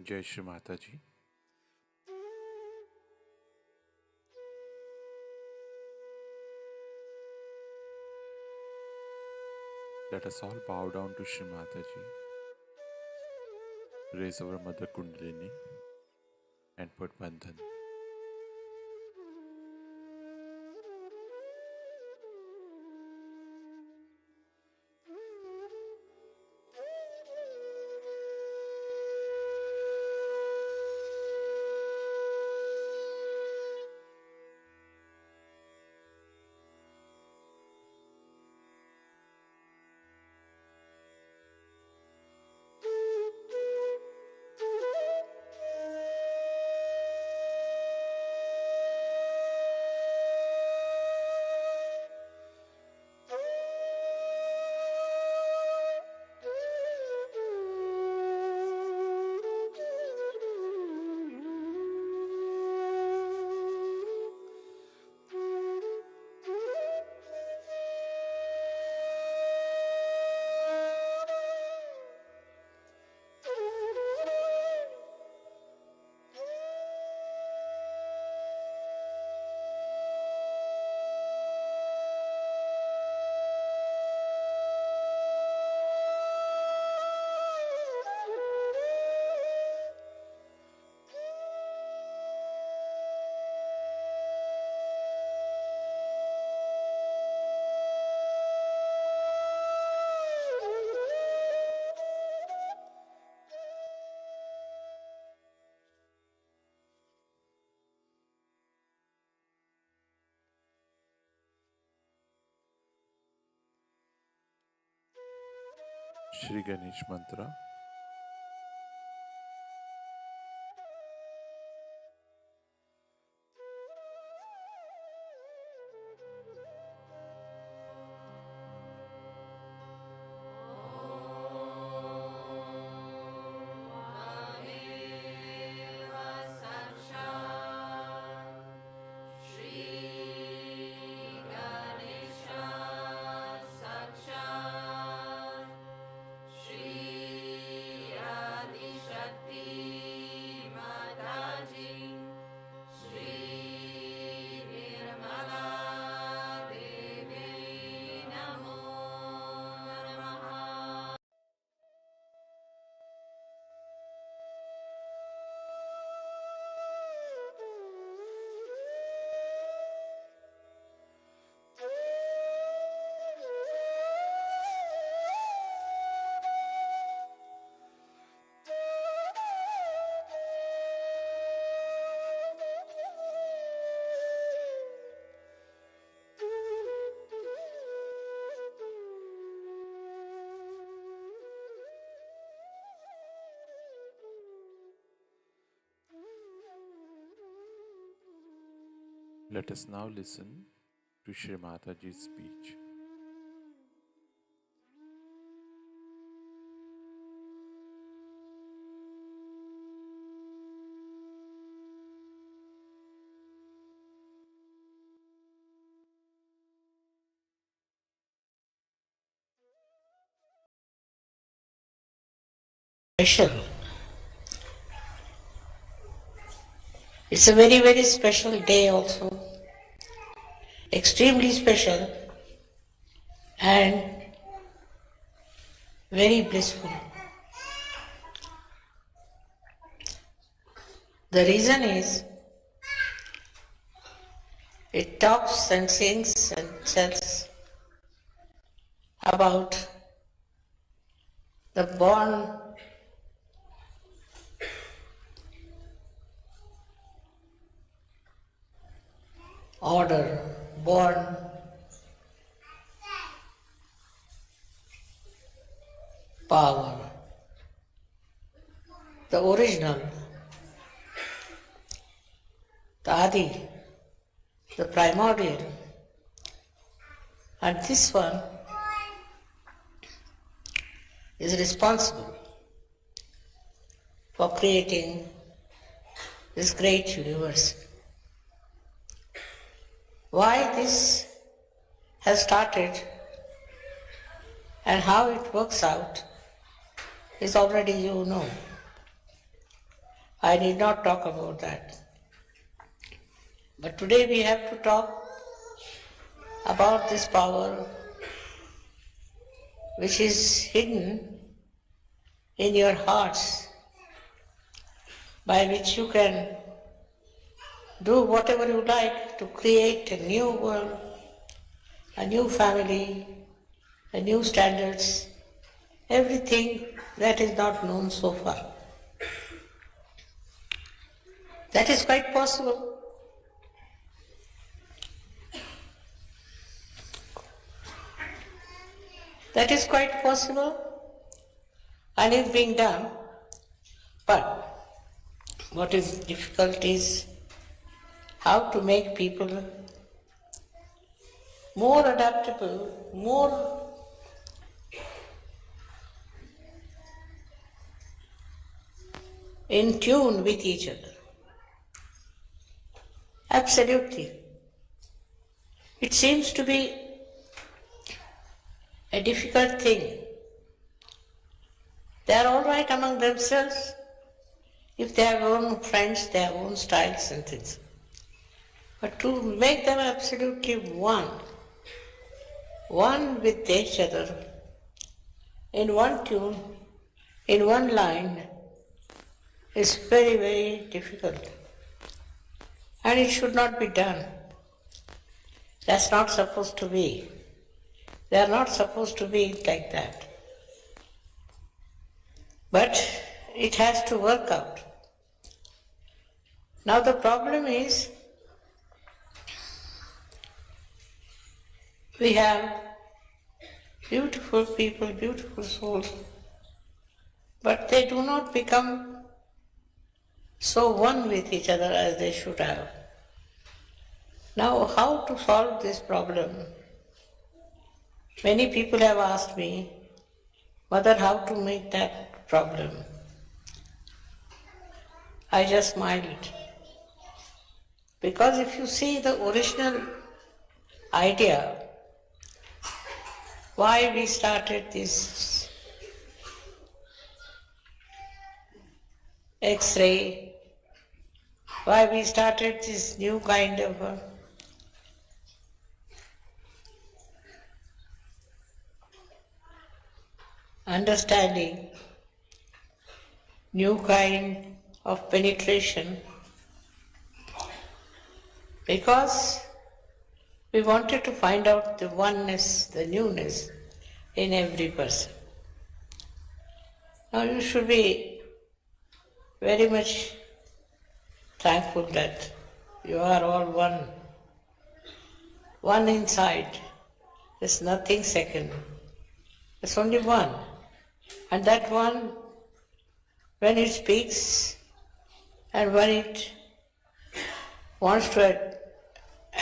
जय श्री माता जी। Let us all bow down to Shri Mataji, raise our Mother Kundalini, and put Bandhan. Shri Ganesh Mantra. Let us now listen to Shri Mataji's speech. Special. It's a very, very special day also. Extremely special and very blissful. The reason is it talks and sings and tells about the born order, born power, the original, the Adi, the primordial. And this one is responsible for creating this great universe. Why this has started and how it works out is already you know. I need not talk about that. But today we have to talk about this power which is hidden in your hearts, by which you can do whatever you like to create a new world, a new family, a new standards, everything that is not known so far. That is quite possible. That is quite possible and is being done. But what is difficult is how to make people more adaptable, more in tune with each other. Absolutely. It seems to be a difficult thing. They are all right among themselves. If they have own friends, they have own styles and things. But to make them absolutely one with each other, in one tune, in one line, is very, very difficult. And it should not be done. That's not supposed to be. They are not supposed to be like that. But it has to work out. Now the problem is, we have beautiful people, beautiful souls, but they do not become so one with each other as they should have. Now, how to solve this problem? Many people have asked me, Mother, how to make that problem? I just smiled. Because if you see the original idea, why we started this X-ray, why we started this new kind of understanding, new kind of penetration, because we wanted to find out the oneness, the newness in every person. Now you should be very much thankful that you are all one. One inside. There's nothing second. There's only one. And that one, when it speaks and when it wants to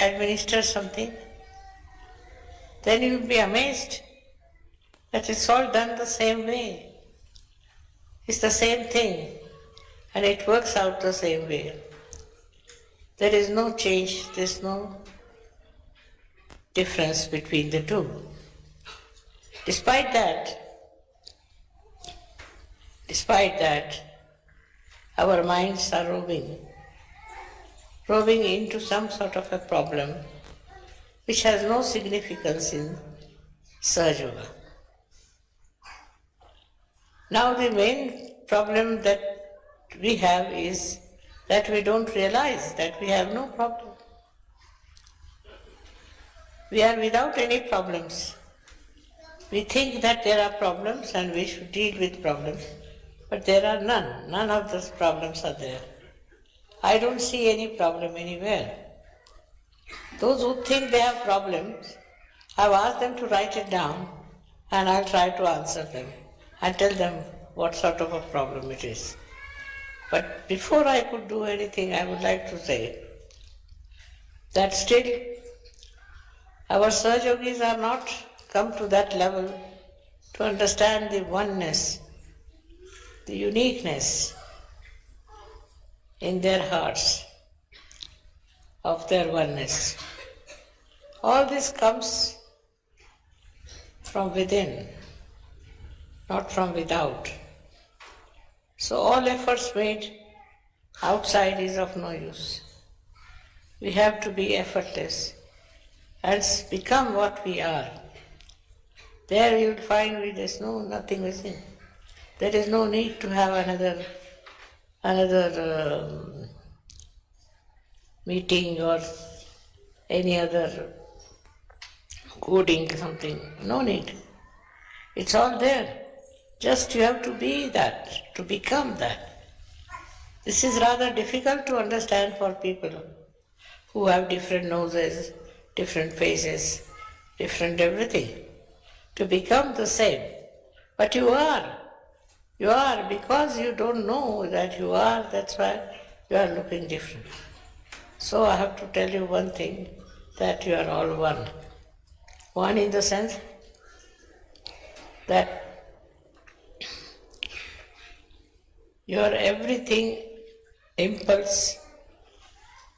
administer something, then you will be amazed that it's all done the same way. It's the same thing and it works out the same way. There is no change, there is no difference between the two. Despite that, our minds are roving into some sort of a problem which has no significance in Sahaja Yoga. Now the main problem that we have is that we don't realize that we have no problem. We are without any problems. We think that there are problems and we should deal with problems, but there are none. None of those problems are there. I don't see any problem anywhere. Those who think they have problems, I've asked them to write it down and I'll try to answer them and tell them what sort of a problem it is. But before I could do anything, I would like to say that still our Sahaja Yogis are not come to that level to understand the oneness, the uniqueness in their hearts of their oneness. All this comes from within, not from without. So all efforts made outside is of no use. We have to be effortless and become what we are. There you will find there's nothing missing. There is no need to have another meeting or any other coding something. No need. It's all there. Just you have to be that, to become that. This is rather difficult to understand for people who have different noses, different faces, different everything. To become the same. But you are. You are because you don't know that you are, that's why you are looking different. So I have to tell you one thing, that you are all one. One in the sense that your everything, impulse,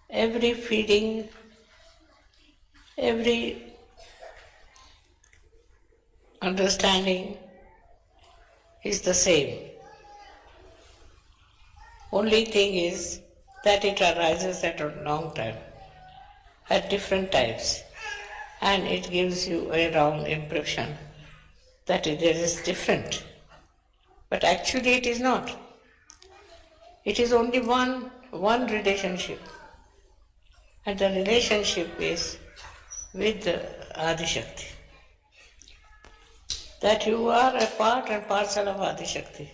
every feeling, every understanding is the same. Only thing is that it arises at a long time, at different times, and it gives you a wrong impression that there is different. But actually it is not. It is only one relationship. And the relationship is with the Adi-Shakti. That you are a part and parcel of Adi-Shakti.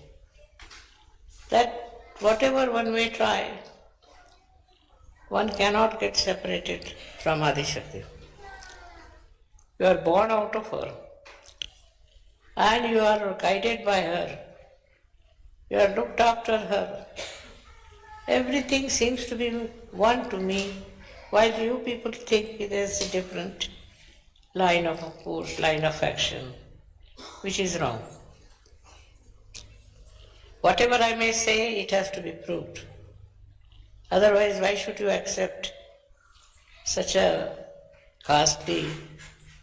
That whatever one may try, one cannot get separated from Adi-Shakti. You are born out of her and you are guided by her. You are looked after her. Everything seems to be one to me, while you people think there is a different line of course, line of action, which is wrong. Whatever I may say, it has to be proved. Otherwise, why should you accept such a costly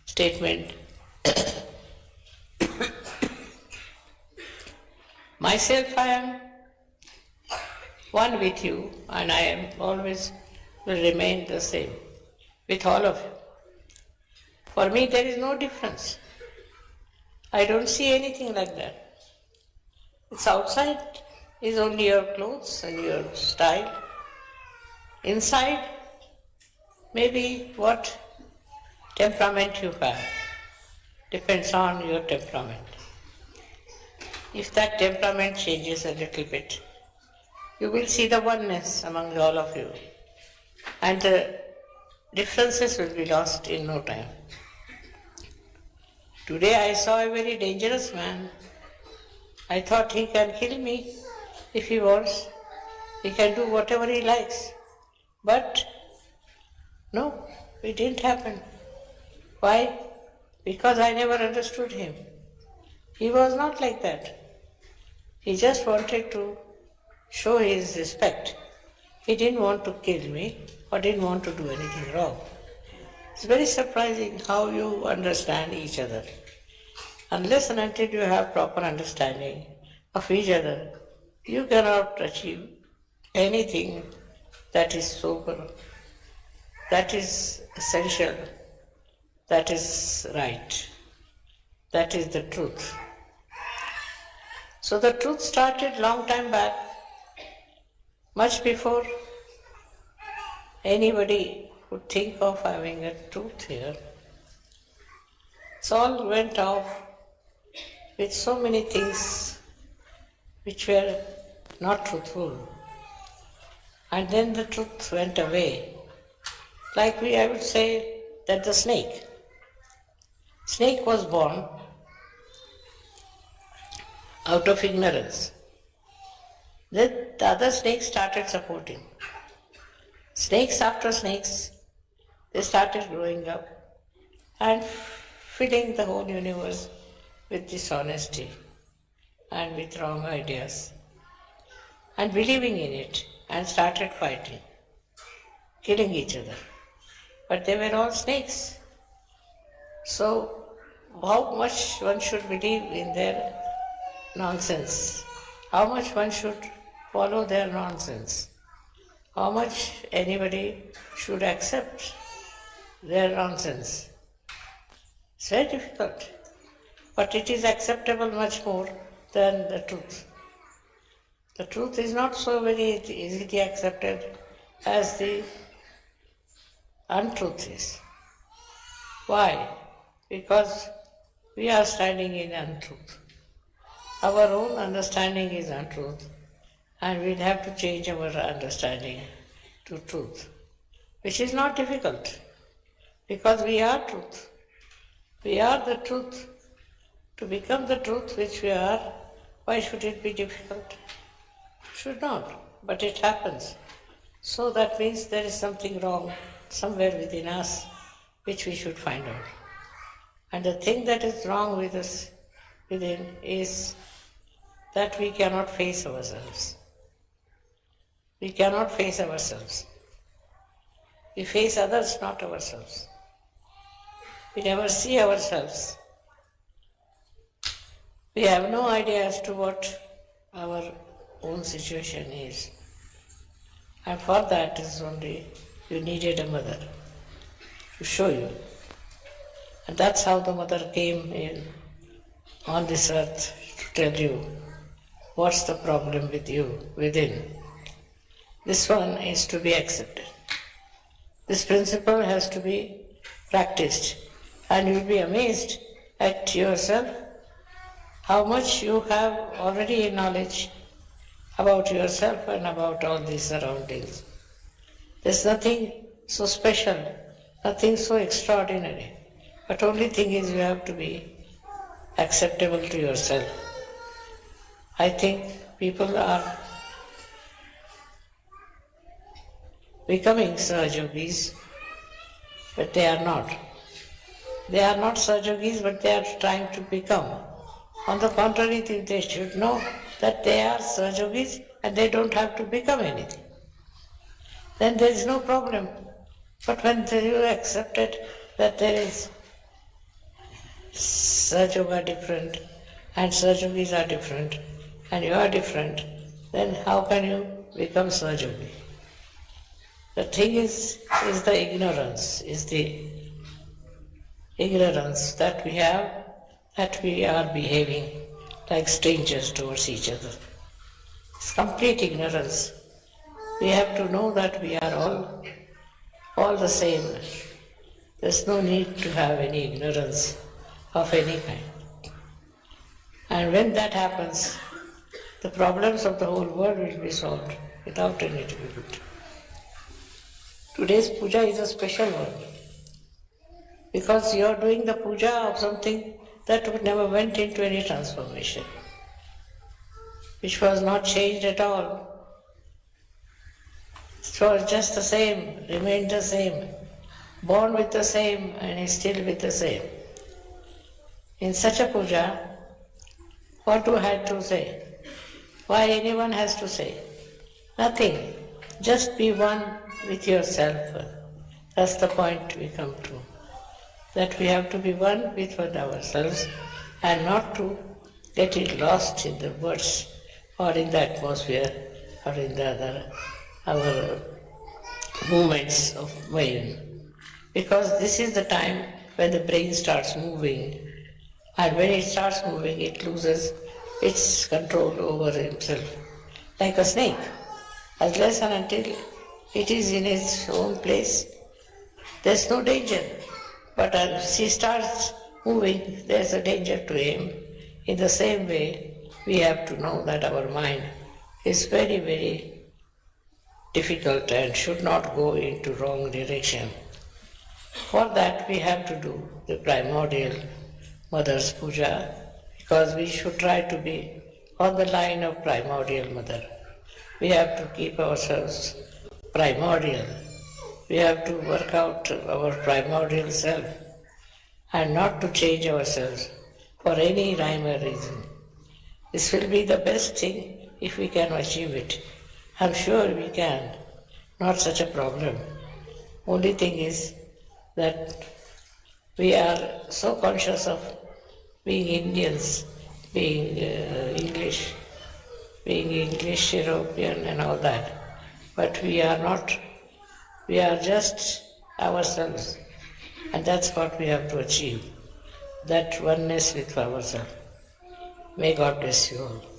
statement? Myself, I am one with you, and I am always will remain the same with all of you. For me, there is no difference. I don't see anything like that. It's outside is only your clothes and your style. Inside, maybe what temperament you have. Depends on your temperament. If that temperament changes a little bit, you will see the oneness among all of you. And the differences will be lost in no time. Today I saw a very dangerous man. I thought he can kill me if he wants. He can do whatever he likes. But no, it didn't happen. Why? Because I never understood him. He was not like that. He just wanted to show his respect. He didn't want to kill me or didn't want to do anything wrong. It's very surprising how you understand each other. Unless and until you have proper understanding of each other, you cannot achieve anything that is sober, that is essential, that is right, that is the truth. So the truth started long time back, much before anybody would think of having a truth here. So all went off with so many things which were not truthful. And then the truth went away. Like I would say that the snake was born out of ignorance. Then the other snakes started supporting. Snakes after snakes, they started growing up and filling the whole universe with dishonesty and with wrong ideas and believing in it and started fighting, killing each other. But they were all snakes. So how much one should believe in their nonsense? How much one should follow their nonsense? How much anybody should accept their nonsense? It's very difficult. but it is acceptable much more than the truth. The truth is not so very easily accepted as the untruth is. Why? Because we are standing in untruth. Our own understanding is untruth, and we'll have to change our understanding to truth, which is not difficult, because we are truth. We are the truth. To become the truth which we are, why should it be difficult? Should not, but it happens. So that means there is something wrong somewhere within us which we should find out. And the thing that is wrong with us within is that we cannot face ourselves. We cannot face ourselves. We face others, not ourselves. We never see ourselves. We have no idea as to what our own situation is. And for that is only you needed a mother to show you. And that's how the mother came in on this earth to tell you what's the problem with you within. This one is to be accepted. This principle has to be practiced, and you'll be amazed at yourself how much you have already in knowledge about yourself and about all these surroundings. There's nothing so special, nothing so extraordinary, but only thing is you have to be acceptable to yourself. I think people are becoming Sahajogis, but they are not. They are not Sahajogis, but they are trying to become. On the contrary, they should know that they are Sahajogis and they don't have to become anything. Then there is no problem. But when you accepted that there is Sahajoga different and Sahajogis are different and you are different, then how can you become Sahajogi? The thing is the ignorance that we have, that we are behaving like strangers towards each other. It's complete ignorance. We have to know that we are all the same. There's no need to have any ignorance of any kind. And when that happens, the problems of the whole world will be solved without any difficulty. Today's puja is a special one because you are doing the puja of something that never went into any transformation, which was not changed at all. It was just the same, remained the same, born with the same and is still with the same. In such a puja, what do I have to say? Why anyone has to say? Nothing. Just be one with yourself. That's the point we come to. That we have to be one with ourselves and not to get it lost in the words or in the atmosphere or in the our movements of mind. Because this is the time when the brain starts moving, and when it starts moving it loses its control over himself. Like a snake, unless and until it is in its own place, there's no danger. But as he starts moving, there's a danger to him. In the same way, we have to know that our mind is very, very difficult and should not go into wrong direction. For that, we have to do the primordial Mother's Puja, because we should try to be on the line of primordial Mother. We have to keep ourselves primordial. We have to work out our primordial self and not to change ourselves for any rhyme or reason. This will be the best thing if we can achieve it. I'm sure we can. Not such a problem. Only thing is that we are so conscious of being Indians, being English, European and all that. But we are not. We are just ourselves. And that's what we have to achieve. that oneness with ourselves. May God bless you all.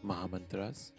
Mahamantras.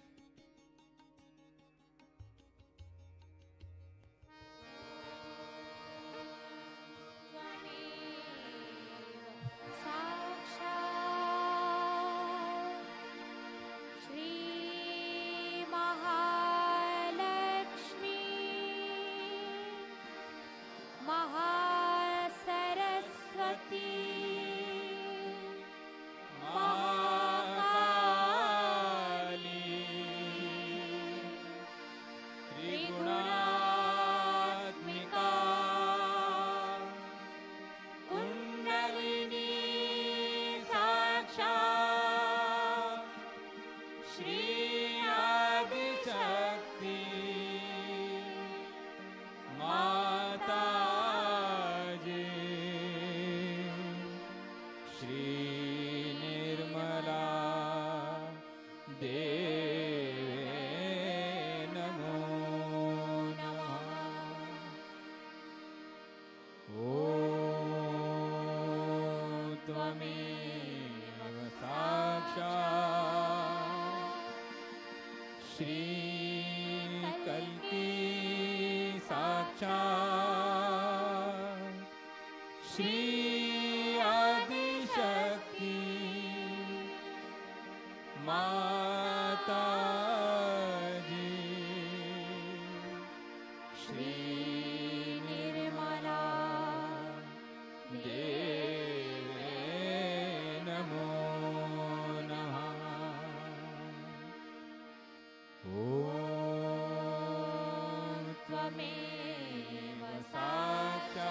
त्वमेव साक्षात्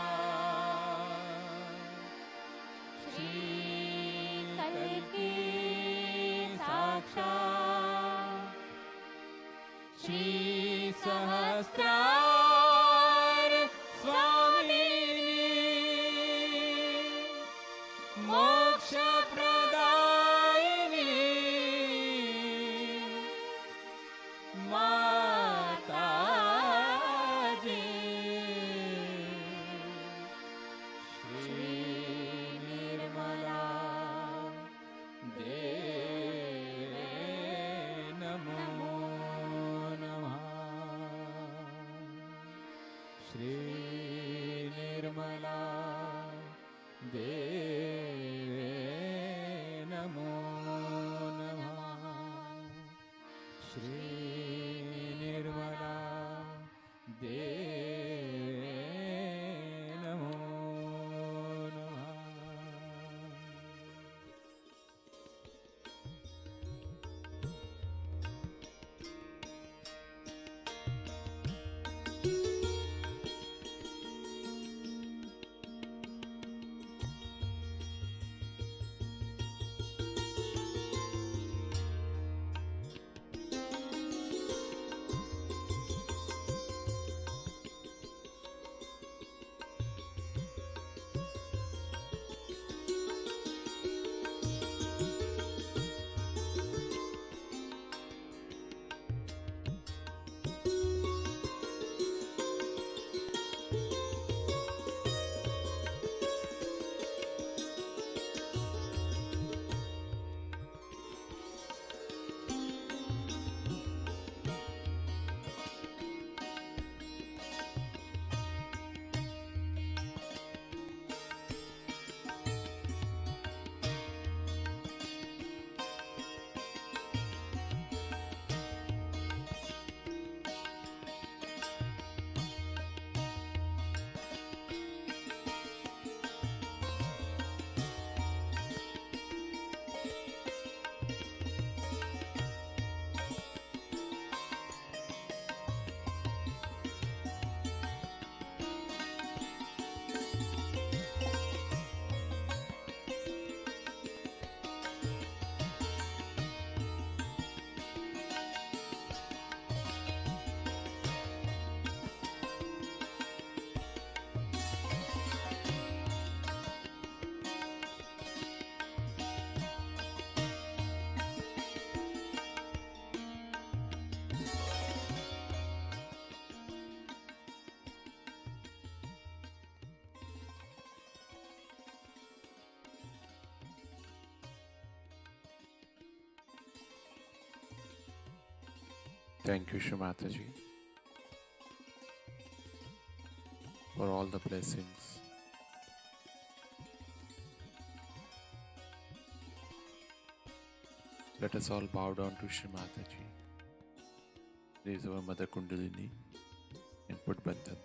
श्रीकल्की साक्षात् श्रीसहस्रार स्वामिनी मोक्षप्रदायिनी माताजी श्रीनिर्मला देवे नमो नमः। श्रीनिर्मला देवे नमो नमः। श्रीनिर्मला देवे नमो नमः। Thank you, Shri Mataji, for all the blessings. Let us all bow down to Shri Mataji. Raise our Mother Kundalini and put Bandhan.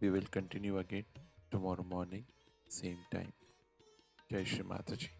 We will continue again tomorrow morning, same time. Jai Shri Mataji.